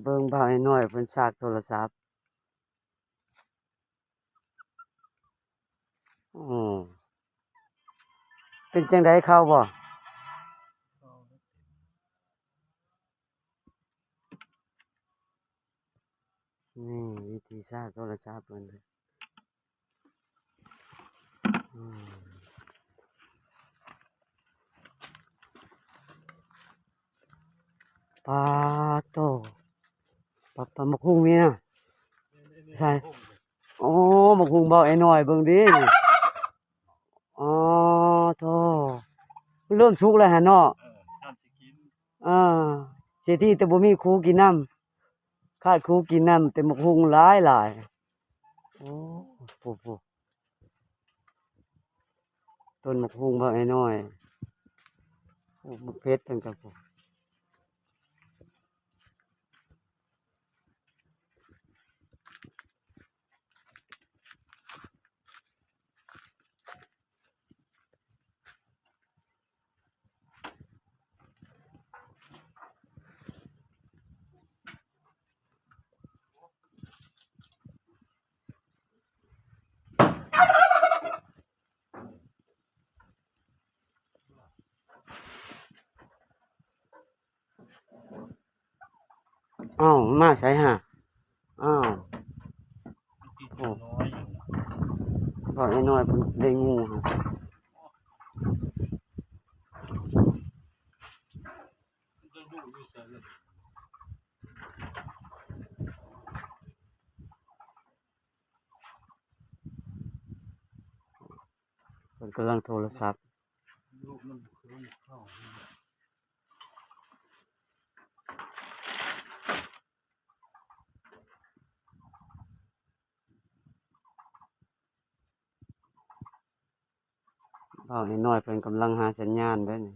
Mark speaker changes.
Speaker 1: เบิ่งบ่าวไอ้น้อยเพิ่นซากโทรศัพท์อือเป็นจังได๋เข้าบ่นี่วิธีซากโทรศัพท์เพิ่นอืมปาโตปะมักฮุงนี่นะใช่โอ้มักฮุงบ่าวไอ้น้อยเบิ่งดินี่อ๋อโธ่มันเริ่มสุกแล้วหั่นเนาะ
Speaker 2: น้ำสิกิน
Speaker 1: อาเสียทีแต่บ่มีครูกินน้ำขาดครูกินน้ำแต่มักฮุงหลายๆโอ้ผู้ๆต้นมักฮุงบ่าวไอ้น้อยโอ้บักเพชรเพิ่นก็ผู้อ้าวมาไสหะอ้าวโอ้
Speaker 2: น้อย
Speaker 1: บ่าวไอ้น้อยเพิ่นได้งูหะ
Speaker 2: มันจะอยู่อยู่ใส่เลย
Speaker 1: เพิ่นกำลังโทรศัพท์
Speaker 2: ลูกมันคือมันเข้า
Speaker 1: บ่าวไอ้น้อยเพิ่นกำลังหาสัญญาณเด้อนี่